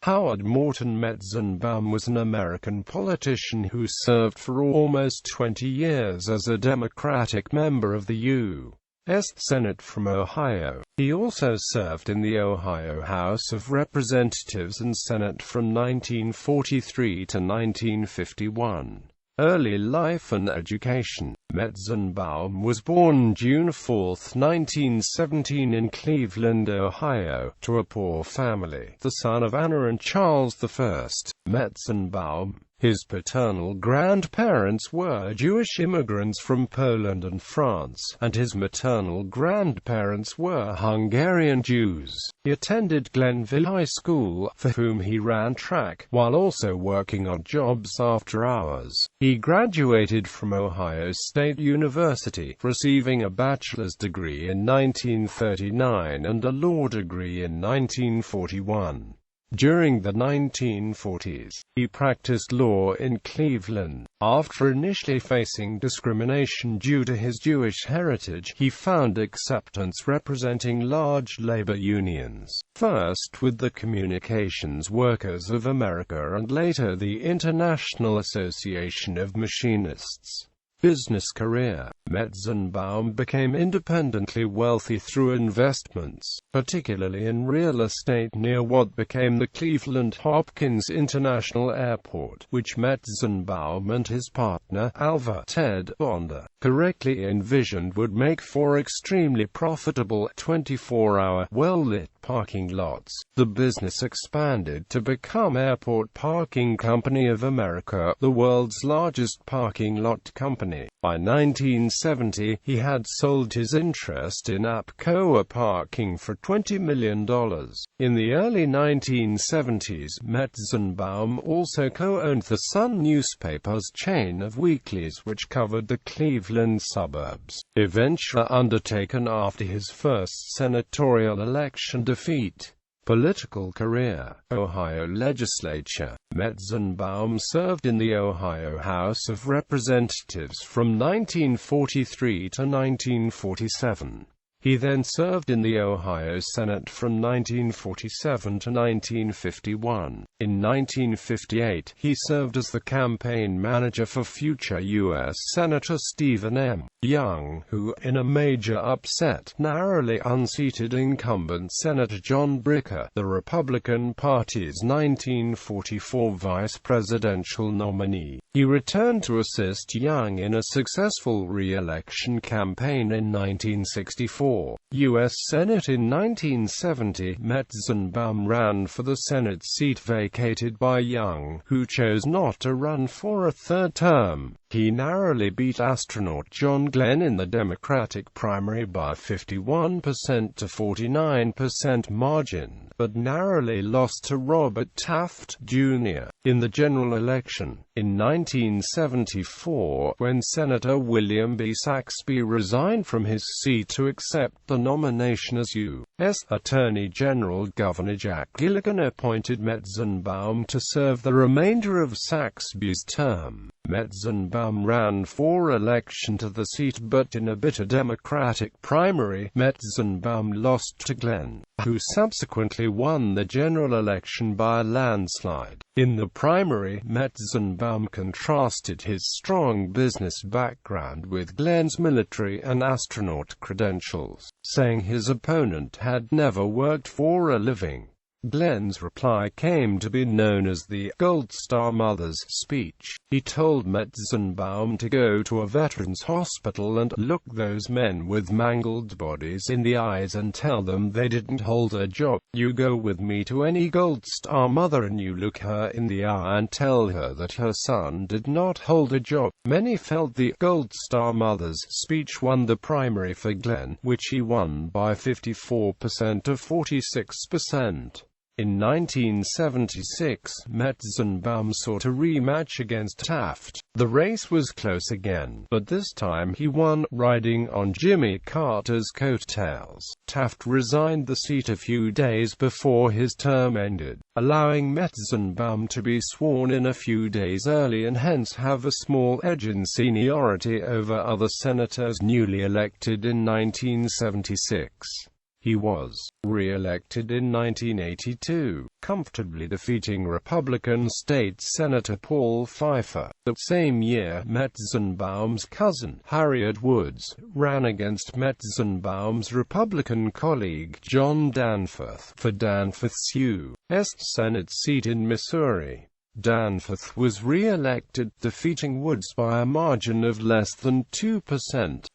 Howard Morton Metzenbaum was an American politician who served for almost 20 years as a Democratic member of the U.S. Senate from Ohio. He also served in the Ohio House of Representatives and Senate from 1943 to 1951. Early life and education. Metzenbaum was born June 4, 1917 in Cleveland, Ohio, to a poor family, the son of Anna and Charles I. Metzenbaum. His paternal grandparents were Jewish immigrants from Poland and France, and his maternal grandparents were Hungarian Jews. He attended Glenville High School, for whom he ran track, while also working odd jobs after hours. He graduated from Ohio State University, receiving a bachelor's degree in 1939 and a law degree in 1941. During the 1940s, he practiced law in Cleveland. After initially facing discrimination due to his Jewish heritage, he found acceptance representing large labor unions, first with the Communications Workers of America and later the International Association of Machinists. Business career. Metzenbaum became independently wealthy through investments, particularly in real estate near what became the Cleveland Hopkins International Airport, which Metzenbaum and his partner, Alva Ted Bonda, correctly envisioned would make for extremely profitable 24-hour, well-lit parking lots. The business expanded to become Airport Parking Company of America, the world's largest parking lot company. By 1970, he had sold his interest in Apcoa Parking for $20 million. In the early 1970s, Metzenbaum also co-owned the Sun newspaper's chain of weeklies which covered the Cleveland suburbs, a venture undertaken after his first senatorial election defeat. Political career. Ohio legislature. Metzenbaum served in the Ohio House of Representatives from 1943 to 1947. He then served in the Ohio Senate from 1947 to 1951. In 1958, he served as the campaign manager for future U.S. Senator Stephen M. Young, who, in a major upset, narrowly unseated incumbent Senator John Bricker, the Republican Party's 1944 vice presidential nominee. He returned to assist Young in a successful re-election campaign in 1964. U.S. Senate in 1970, Metzenbaum ran for the Senate seat vacated by Young, who chose not to run for a third term. He narrowly beat astronaut John Glenn in the Democratic primary by 51% to 49% margin, but narrowly lost to Robert Taft, Jr. in the general election. In 1974, when Senator William B. Saxby resigned from his seat to accept the nomination as U.S. Attorney General, Governor Jack Gilligan appointed Metzenbaum to serve the remainder of Saxby's term. Metzenbaum ran for election to the seat, but in a bitter Democratic primary, Metzenbaum lost to Glenn, who subsequently won the general election by a landslide. In the primary, Metzenbaum contrasted his strong business background with Glenn's military and astronaut credentials, saying his opponent had never worked for a living. Glenn's reply came to be known as the Gold Star Mother's speech. He told Metzenbaum to go to a veterans hospital and look those men with mangled bodies in the eyes and tell them they didn't hold a job. You go with me to any Gold Star mother and you look her in the eye and tell her that her son did not hold a job. Many felt the Gold Star Mother's speech won the primary for Glenn, which he won by 54% to 46%. In 1976, Metzenbaum sought a rematch against Taft. The race was close again, but this time he won, riding on Jimmy Carter's coattails. Taft resigned the seat a few days before his term ended, allowing Metzenbaum to be sworn in a few days early and hence have a small edge in seniority over other senators newly elected in 1976. He was re-elected in 1982, comfortably defeating Republican State Senator Paul Pfeiffer. The same year, Metzenbaum's cousin, Harriet Woods, ran against Metzenbaum's Republican colleague, John Danforth, for Danforth's U.S. Senate seat in Missouri. Danforth was re-elected, defeating Woods by a margin of less than 2%.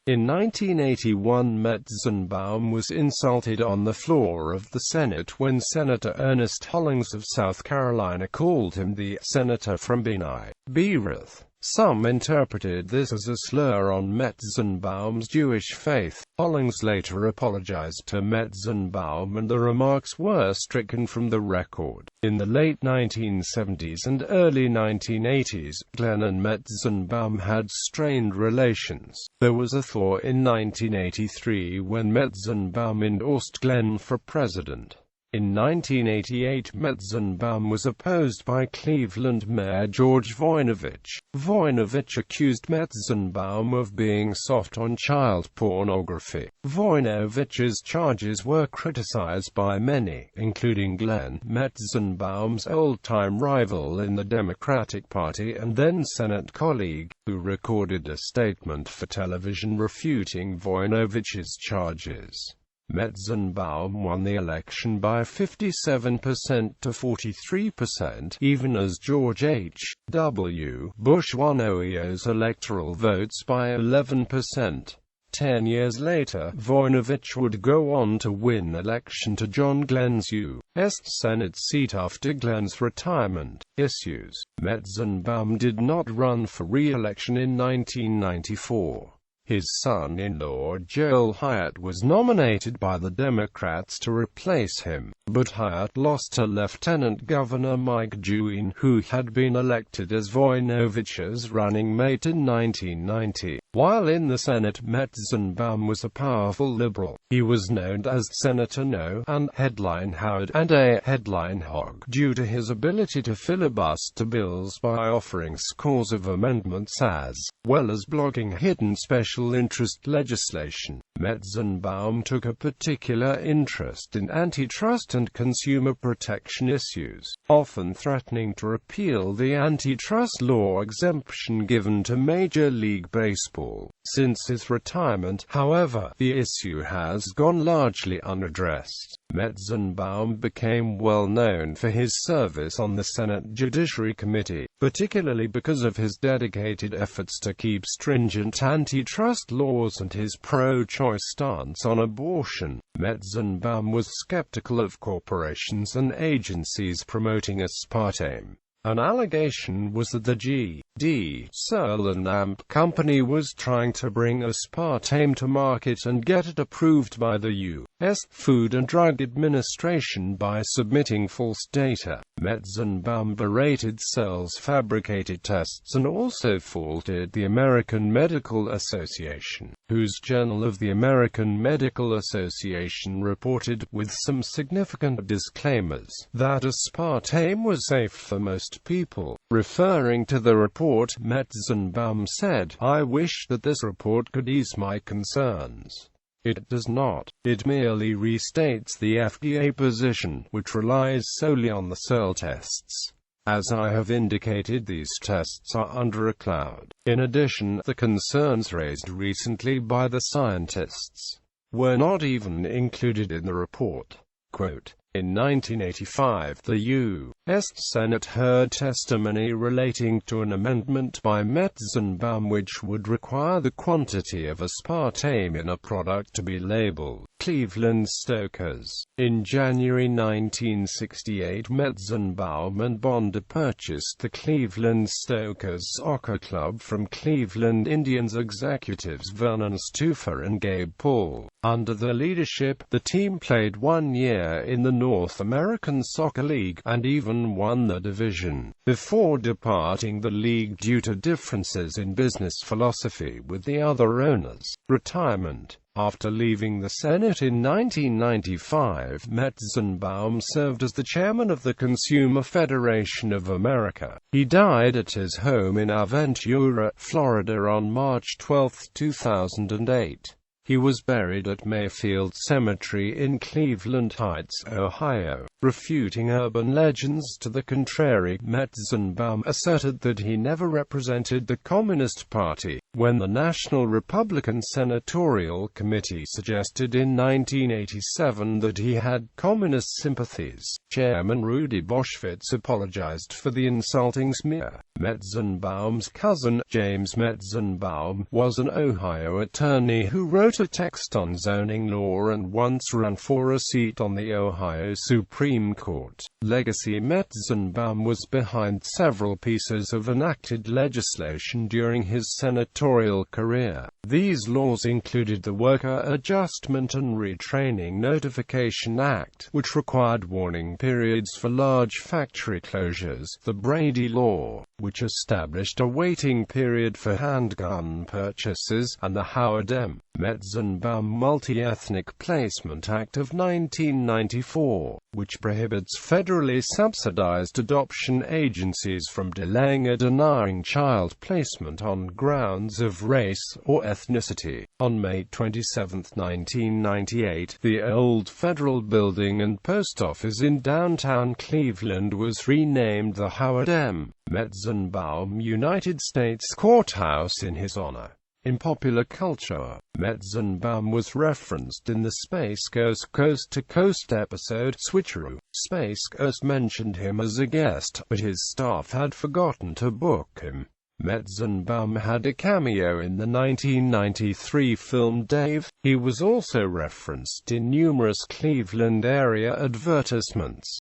In 1981, Metzenbaum was insulted on the floor of the Senate when Senator Ernest Hollings of South Carolina called him the "senator from Beni Bereath." Some interpreted this as a slur on Metzenbaum's Jewish faith. Hollings later apologized to Metzenbaum and the remarks were stricken from the record. In the late 1970s and early 1980s, Glenn and Metzenbaum had strained relations. There was a thaw in 1983 when Metzenbaum endorsed Glenn for president. In 1988, Metzenbaum was opposed by Cleveland Mayor George Voinovich. Voinovich accused Metzenbaum of being soft on child pornography. Voinovich's charges were criticized by many, including Glenn, Metzenbaum's old-time rival in the Democratic Party and then Senate colleague, who recorded a statement for television refuting Voinovich's charges. Metzenbaum won the election by 57% to 43%, even as George H. W. Bush won Ohio's electoral votes by 11%. 10 years later, Voinovich would go on to win election to John Glenn's U.S. Senate seat after Glenn's retirement. Issues. Metzenbaum did not run for re-election in 1994. His son-in-law Joel Hyatt was nominated by the Democrats to replace him, but Hyatt lost to Lieutenant Governor Mike Dewine, who had been elected as Voinovich's running mate in 1990. While in the Senate, Metzenbaum was a powerful liberal. He was known as Senator No, an headline Howard, and a headline hog, due to his ability to filibuster bills by offering scores of amendments as well as blocking hidden special interest legislation. Metzenbaum took a particular interest in antitrust and consumer protection issues, often threatening to repeal the antitrust law exemption given to Major League Baseball. Since his retirement, however, the issue has gone largely unaddressed. Metzenbaum became well known for his service on the Senate Judiciary Committee, particularly because of his dedicated efforts to keep stringent antitrust laws and his pro-choice stance on abortion. Metzenbaum was skeptical of corporations and agencies promoting aspartame. An allegation was that the G.D. Searle and Amp Company was trying to bring aspartame to market and get it approved by the U.S. Food and Drug Administration by submitting false data. Metzenbaum berated Searle's fabricated tests and also faulted the American Medical Association, whose Journal of the American Medical Association reported, with some significant disclaimers, that aspartame was safe for most people. Referring to the report, Metzenbaum said, "I wish that this report could ease my concerns. It does not. It merely restates the FDA position, which relies solely on the Searle tests. As I have indicated, these tests are under a cloud." In addition, the concerns raised recently by the scientists were not even included in the report. Quote, in 1985, the U.S. Senate heard testimony relating to an amendment by Metzenbaum which would require the quantity of aspartame in a product to be labeled Cleveland Stokers. In January 1968, Metzenbaum and Bonder purchased the Cleveland Stokers Soccer Club from Cleveland Indians executives Vernon Stufer and Gabe Paul. Under their leadership, the team played 1 year in the North American Soccer League, and even won the division, before departing the league due to differences in business philosophy with the other owners. Retirement. After leaving the Senate in 1995, Metzenbaum served as the chairman of the Consumer Federation of America. He died at his home in Aventura, Florida on March 12, 2008. He was buried at Mayfield Cemetery in Cleveland Heights, Ohio. Refuting urban legends to the contrary, Metzenbaum asserted that he never represented the Communist Party. When the National Republican Senatorial Committee suggested in 1987 that he had communist sympathies, Chairman Rudy Boschwitz apologized for the insulting smear. Metzenbaum's cousin, James Metzenbaum, was an Ohio attorney who wrote a text on zoning law and once ran for a seat on the Ohio Supreme Court. Legacy: Metzenbaum was behind several pieces of enacted legislation during his senatorial career. These laws included the Worker Adjustment and Retraining Notification Act, which required warning periods for large factory closures, the Brady Law, which established a waiting period for handgun purchases, and the Howard M. Metzenbaum Multi-Ethnic Placement Act of 1994, which prohibits federally subsidized adoption agencies from delaying or denying child placement on grounds of race or ethnicity. On May 27, 1998, the old Federal Building and Post Office in downtown Cleveland was renamed the Howard M. Metzenbaum United States Courthouse in his honor. In popular culture, Metzenbaum was referenced in the Space Ghost Coast to Coast episode Switcheroo. Space Ghost mentioned him as a guest, but his staff had forgotten to book him. Metzenbaum had a cameo in the 1993 film Dave. He was also referenced in numerous Cleveland area advertisements.